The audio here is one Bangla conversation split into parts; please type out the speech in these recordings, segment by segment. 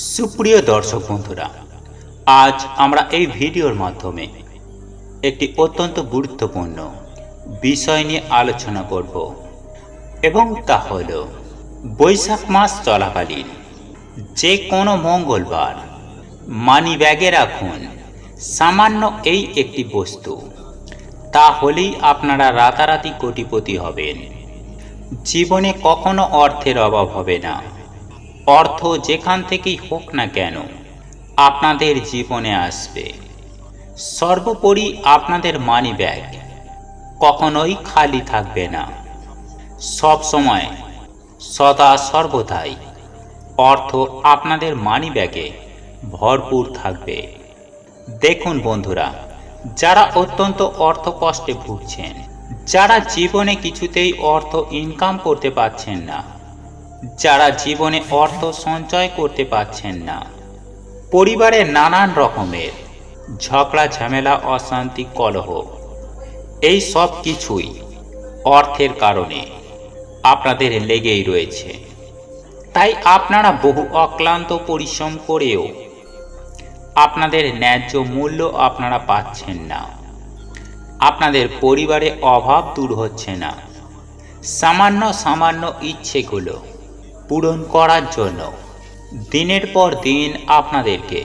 সুপ্রিয় দর্শক বন্ধুরা, আজ আমরা এই ভিডিওর মাধ্যমে একটি অত্যন্ত গুরুত্বপূর্ণ বিষয় নিয়ে আলোচনা করব এবং তা হল বৈশাখ মাস চলাকালীন যে কোনো মঙ্গলবার মানি ব্যাগে রাখুন সামান্য এই একটি বস্তু, তাহলেই আপনারা রাতারাতি কোটিপতি হবেন। জীবনে কখনো অর্থের অভাব হবে না। অর্থ যেখান থেকেই হোক না কেন আপনাদের জীবনে আসবে। সর্বোপরি আপনাদের মানি ব্যাগ কখনোই খালি থাকবে না। সব সময় সদা সর্বদাই অর্থ আপনাদের মানি ব্যাগে ভরপুর থাকবে। দেখুন বন্ধুরা, যারা অত্যন্ত অর্থ কষ্টে ভুগছেন, যারা জীবনে কিছুতেই অর্থ ইনকাম করতে পারছেন না, যারা জীবনে অর্থ সঞ্চয় করতে পারছেন না, পরিবারে নানান রকমের ঝগড়া ঝামেলা অশান্তি কলহ, এই সব কিছুই অর্থের কারণে আপনাদের লেগেই রয়েছে। তাই আপনারা বহু অক্লান্ত পরিশ্রম করেও আপনাদের ন্যায্য মূল্য আপনারা পাচ্ছেন না। আপনাদের পরিবারে অভাব দূর হচ্ছে না। সামান্য ইচ্ছেগুলো পূরণ করার জন্য দিনের পর দিন আপনাদেরকে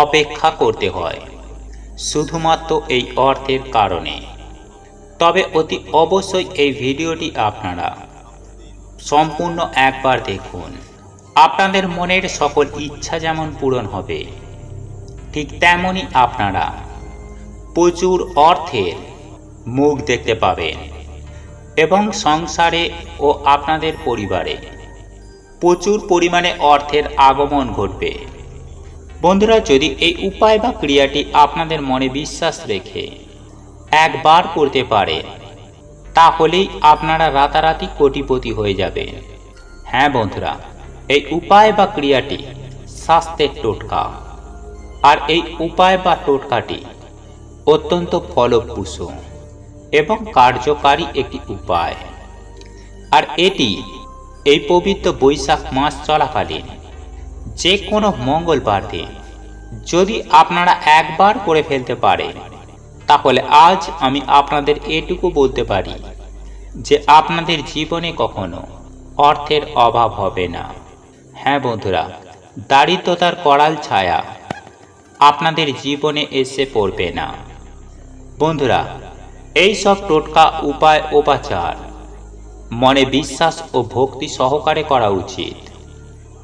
অপেক্ষা করতে হয়, শুধুমাত্র এই অর্থের কারণে। তবে অতি অবশ্যই এই ভিডিওটি আপনারা সম্পূর্ণ একবার দেখুন। আপনাদের মনের সকল ইচ্ছা যেমন পূরণ হবে, ঠিক তেমনই আপনারা প্রচুর অর্থের মুখ দেখতে পাবেন এবং সংসারে ও আপনাদের পরিবারে প্রচুর পরিমাণে অর্থের আগমন ঘটবে। বন্ধুরা, যদি এই উপায় বা ক্রিয়াটি আপনাদের মনে বিশ্বাস রেখে একবার করতে পারে, তাহলেই আপনারা রাতারাতি কোটিপতি হয়ে যাবেন। হ্যাঁ বন্ধুরা, এই উপায় বা ক্রিয়াটি স্বাস্থ্যের টোটকা, আর এই উপায় বা টোটকাটি অত্যন্ত ফলপ্রসূ এবং কার্যকারী একটি উপায়। আর এটি এই পবিত্র বৈশাখ মাস চলাকালীন যে কোনো মঙ্গলবার দিন যদি আপনারা একবার করে ফেলতে পারেন, তাহলে আজ আমি আপনাদের এটুকু বলতে পারি যে আপনাদের জীবনে কখনো অর্থের অভাব হবে না। হ্যাঁ বন্ধুরা, দারিদ্রতার করাল ছায়া আপনাদের জীবনে এসে পড়বে না। বন্ধুরা, এই সব টোটকা উপায় উপাচার মনে বিশ্বাস ও ভক্তি সহকারে করা উচিত,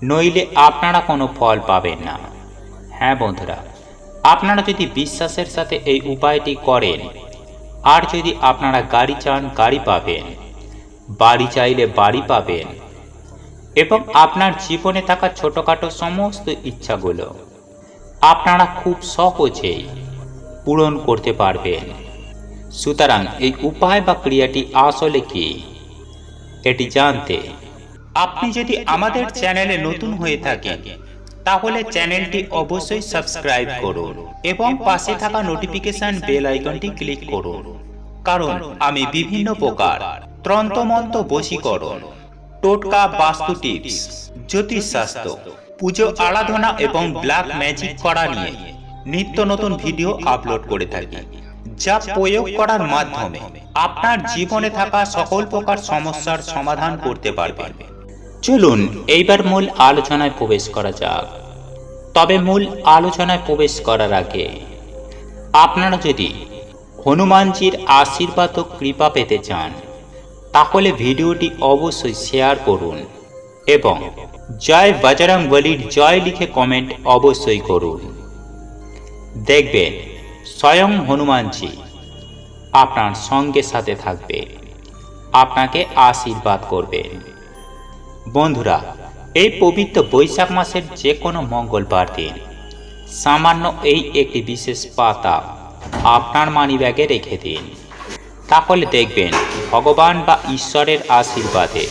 নইলে আপনারা কোনো ফল পাবেন না। হ্যাঁ বন্ধুরা, আপনারা যদি বিশ্বাসের সাথে এই উপায়টি করেন, আর যদি আপনারা গাড়ি চান গাড়ি পাবেন, বাড়ি চাইলে বাড়ি পাবেন, এবং আপনার জীবনে থাকা ছোটখাটো সমস্ত ইচ্ছাগুলো আপনারা খুব সহজেই পূরণ করতে পারবেন। সুতরাং এই উপায় বা ক্রিয়াটি আসলে কি, এটি জানতে আপনি যদি আমাদের চ্যানেলে নতুন হয়ে থাকেন, তাহলে চ্যানেলটি অবশ্যই সাবস্ক্রাইব করুন এবং পাশে থাকা নোটিফিকেশন বেল আইকনটি ক্লিক করুন। কারণ আমি বিভিন্ন প্রকার তন্ত্রমন্ত্র, বশীকরণ, টোটকা, বাস্তু টিপস, জ্যোতিষশাস্ত্র, পুজো আরাধনা এবং ব্ল্যাক ম্যাজিক করা নিয়ে নিত্য নতুন ভিডিও আপলোড করে থাকি, যা প্রয়োগ করার মাধ্যমে আপনার জীবনে থাকা সকল প্রকার সমস্যার সমাধান করতে পারবেন। চলুন এইবার মূল আলোচনায় প্রবেশ করা যাক। তবে মূল আলোচনায় প্রবেশ করার আগে আপনারা যদি হনুমানজির আশীর্বাদ ও কৃপা পেতে চান, তাহলে ভিডিওটি অবশ্যই শেয়ার করুন এবং জয় বজরংবলীর জয় লিখে কমেন্ট অবশ্যই করুন। দেখবেন স্বয়ং হনুমানজি আপনার সঙ্গে সাথে থাকবে, আপনাকে আশীর্বাদ করবেন। বন্ধুরা, এই পবিত্র বৈশাখ মাসের যে কোনো মঙ্গলবার দিন সামান্য এই একটি বিশেষ পাতা আপনার মানিব্যাগে রেখে দিন। তাহলে দেখবেন ভগবান বা ঈশ্বরের আশীর্বাদে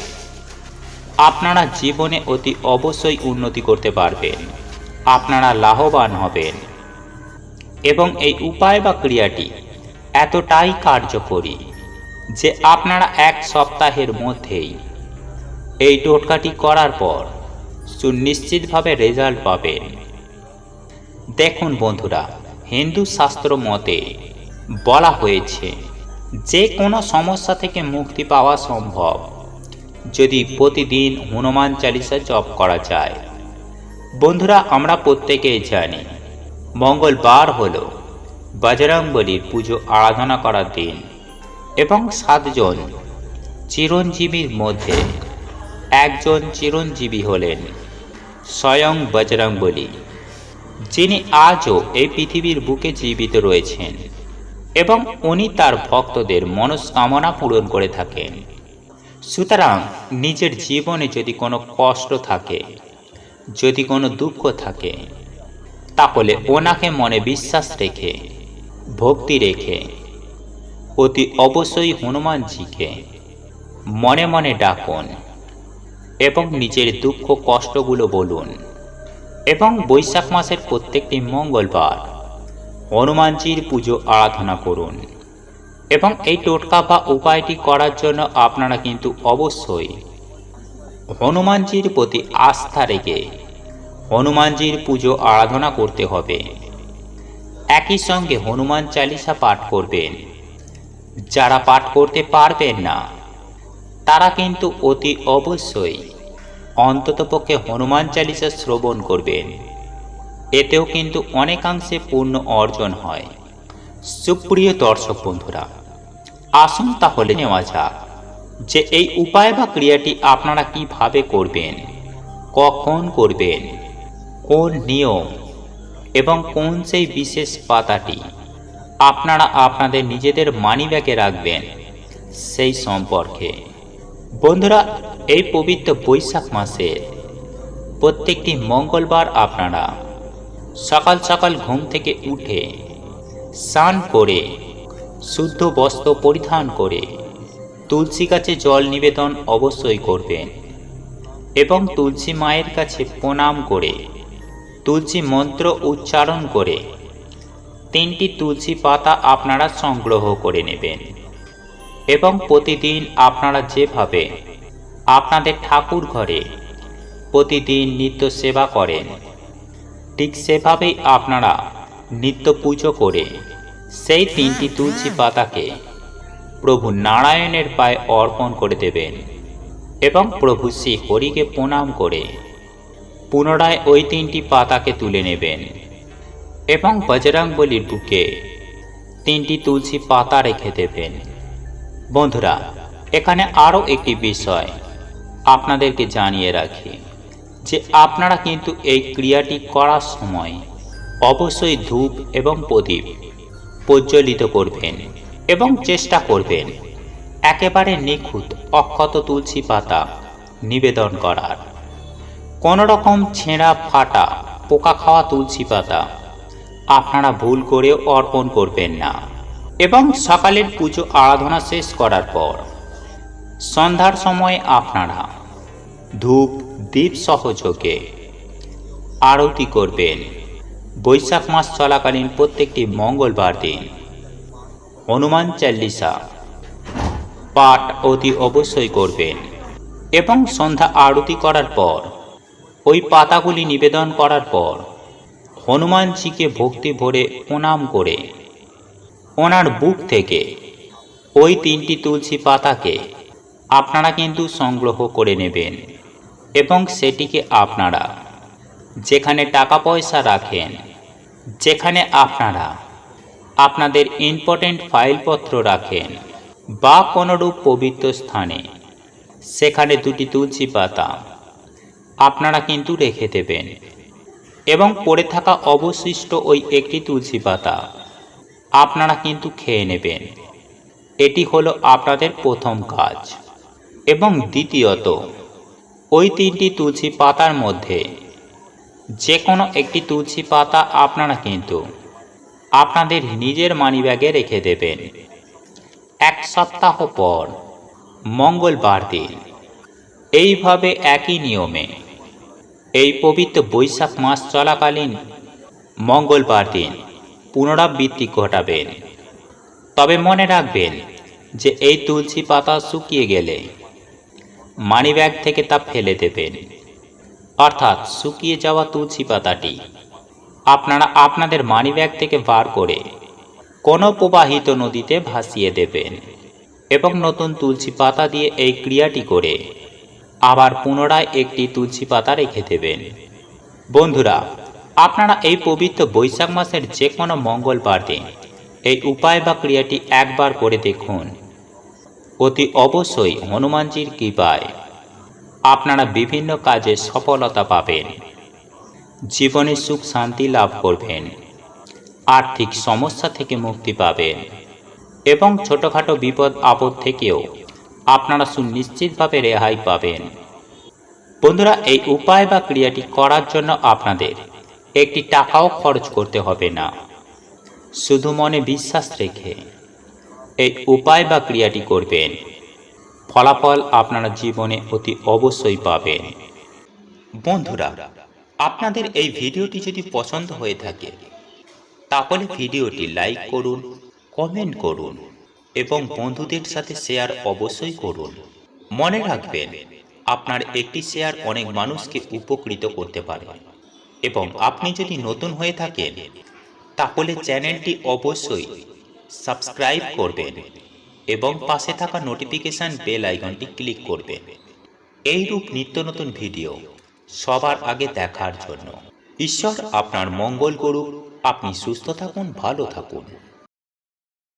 আপনারা জীবনে অতি অবশ্যই উন্নতি করতে পারবেন, আপনারা লাভবান হবেন। এবং এই উপায় বা ক্রিয়াটি এতটাই কার্যকরী যে আপনারা এক সপ্তাহের মধ্যেই এই টোটকাটি করার পর সুনিশ্চিতভাবে রেজাল্ট পাবেন। দেখুন বন্ধুরা, হিন্দু শাস্ত্র মতে বলা হয়েছে যে কোনো সমস্যা থেকে মুক্তি পাওয়া সম্ভব যদি প্রতিদিন হনুমান চালিসা জপ করা যায়। বন্ধুরা, আমরা প্রত্যেকেই জানি মঙ্গলবার হলো বজরংবলীর পুজো আরাধনা করার দিন এবং 7 জন চিরঞ্জীবীর মধ্যে একজন চিরঞ্জীবী হলেন স্বয়ং বজরংবলী, যিনি আজও এই পৃথিবীর বুকে জীবিত রয়েছেন এবং উনি তার ভক্তদের মনস্কামনা পূরণ করে থাকেন। সুতরাং নিজের জীবনে যদি কোনো কষ্ট থাকে, যদি কোনো দুঃখ থাকে, তাহলে ওনাকে মনে বিশ্বাস রেখে, ভক্তি রেখে অতি অবশ্যই হনুমানজিকে মনে মনে ডাকুন এবং নিজের দুঃখ কষ্টগুলো বলুন এবং বৈশাখ মাসের প্রত্যেকটি মঙ্গলবার হনুমানজির পুজো আরাধনা করুন। এবং এই টোটকা বা উপায়টি করার জন্য আপনারা কিন্তু অবশ্যই হনুমানজির প্রতি আস্থা রেখে হনুমানজির পুজো আরাধনা করতে হবে। একই সঙ্গে হনুমান চালিসা পাঠ করবেন। যারা পাঠ করতে পারবেন না তারা কিন্তু অতি অবশ্যই অন্ততপক্ষে হনুমান চালিসা শ্রবণ করবেন। এতেও কিন্তু অনেকাংশে পূর্ণ অর্জন হয়। সুপ্রিয় দর্শক বন্ধুরা, আসুন তাহলে নেওয়া যাক যে এই উপায় বা ক্রিয়াটি আপনারা কিভাবে করবেন, কখন করবেন, কোন নিয়ম এবং কোন সেই বিশেষ পাতাটি আপনারা আপনাদের নিজেদের মানিব্যাগে রাখবেন সেই সম্পর্কে। বন্ধুরা, এই পবিত্র বৈশাখ মাসে প্রত্যেকটি মঙ্গলবার আপনারা সকাল সকাল ঘুম থেকে উঠে স্নান করে শুদ্ধ বস্ত্র পরিধান করে তুলসী গাছে জল নিবেদন অবশ্যই করবেন এবং তুলসী মায়ের কাছে প্রণাম করে তুলসী মন্ত্র উচ্চারণ করে 3টি তুলসী পাতা আপনারা সংগ্রহ করে নেবেন এবং প্রতিদিন আপনারা যেভাবে আপনাদের ঠাকুর ঘরে প্রতিদিন নিত্য সেবা করেন ঠিক সেভাবেই আপনারা নিত্য পুজো করে সেই 3টি তুলসী পাতাকে প্রভু নারায়ণের পায়ে অর্পণ করে দেবেন এবং প্রভু শ্রী হরিকে প্রণাম করে পুনরায় ওই 3টি পাতাকে তুলে নেবেন এবং বজরংবলীর বুকে 3টি তুলসী পাতা রেখে দেবেন। বন্ধুরা, এখানে আরও একটি বিষয় আপনাদেরকে জানিয়ে রাখি যে আপনারা কিন্তু এই ক্রিয়াটি করার সময় অবশ্যই ধূপ এবং প্রদীপ প্রজ্বলিত করবেন এবং চেষ্টা করবেন একেবারে নিখুঁত অক্ষত তুলসী পাতা নিবেদন করার। কোনো রকম ছেঁড়া ফাটা পোকা খাওয়া তুলসী পাতা আপনারা ভুল করেও অর্পণ করবেন না। এবং সকালের পুজো আরাধনা শেষ করার পর সন্ধ্যার সময় আপনারা ধূপ দীপ সহযোগে আরতি করবেন। বৈশাখ মাস চলাকালীন প্রত্যেকটি মঙ্গলবার দিন হনুমান চালিসা পাঠ অতি অবশ্যই করবেন এবং সন্ধ্যা আরতি করার পর ওই পাতাগুলি নিবেদন করার পর হনুমানজিকে ভক্তি ভরে প্রণাম করে ওনার বুক থেকে ওই 3টি তুলসী পাতাকে আপনারা কিন্তু সংগ্রহ করে নেবেন এবং সেটিকে আপনারা যেখানে টাকা পয়সা রাখেন, যেখানে আপনারা আপনাদের ইম্পর্টেন্ট ফাইলপত্র রাখেন বা কোনোরূপ পবিত্র স্থানে সেখানে 2টি তুলসী পাতা আপনারা কিন্তু রেখে দেবেন এবং পড়ে থাকা অবশিষ্ট ওই 1টি তুলসী পাতা আপনারা কিন্তু খেয়ে নেবেন। এটি হলো আপনাদের প্রথম কাজ। এবং দ্বিতীয়ত, ওই 3টি তুলসী পাতার মধ্যে যে কোনো একটি তুলসী পাতা আপনারা কিন্তু আপনাদের নিজের মানিব্যাগে রেখে দেবেন। 1 সপ্তাহ পর মঙ্গলবার দিন এইভাবে একই নিয়মে এই পবিত্র বৈশাখ মাস চলাকালীন মঙ্গলবার দিন পুনরাবৃত্তি ঘটাবেন। তবে মনে রাখবেন যে এই তুলসী পাতা শুকিয়ে গেলে মানিব্যাগ থেকে তা ফেলে দেবেন। অর্থাৎ শুকিয়ে যাওয়া তুলসী পাতাটি আপনারা আপনাদের মানিব্যাগ থেকে বার করে কোনো প্রবাহিত নদীতে ভাসিয়ে দেবেন এবং নতুন তুলসী পাতা দিয়ে এই ক্রিয়াটি করে আবার পুনরায় একটি তুলসী পাতা রেখে দেবেন। বন্ধুরা, আপনারা এই পবিত্র বৈশাখ মাসের যে কোনো মঙ্গলবার দিন এই উপায় বা ক্রিয়াটি একবার করে দেখুন। অতি অবশ্যই হনুমানজির কৃপায় আপনারা বিভিন্ন কাজে সফলতা পাবেন, জীবনে সুখ শান্তি লাভ করবেন, আর্থিক সমস্যা থেকে মুক্তি পাবেন এবং ছোটোখাটো বিপদ আপদ থেকেও আপনারা সুনিশ্চিতভাবে রেহাই পাবেন। বন্ধুরা, এই উপায় বা ক্রিয়াটি করার জন্য আপনাদের একটি টাকাও খরচ করতে হবে না। শুধু মনে বিশ্বাস রেখে এই উপায় বা ক্রিয়াটি করবেন, ফলাফল আপনারা জীবনে অতি অবশ্যই পাবেন। বন্ধুরা, আপনাদের এই ভিডিওটি যদি পছন্দ হয়ে থাকে তাহলে ভিডিওটি লাইক করুন, কমেন্ট করুন এবং বন্ধুদের সাথে শেয়ার অবশ্যই করুন। মনে রাখবেন, আপনার একটি শেয়ার অনেক মানুষকে উপকৃত করতে পারে। এবং আপনি যদি নতুন হয়ে থাকেন তাহলে চ্যানেলটি অবশ্যই সাবস্ক্রাইব করবেন এবং পাশে থাকা নোটিফিকেশন বেল আইকনটি ক্লিক করবেন এইরূপ নিত্য নতুন ভিডিও সবার আগে দেখার জন্য। ঈশ্বর আপনার মঙ্গল করুক। আপনি সুস্থ থাকুন, ভালো থাকুন।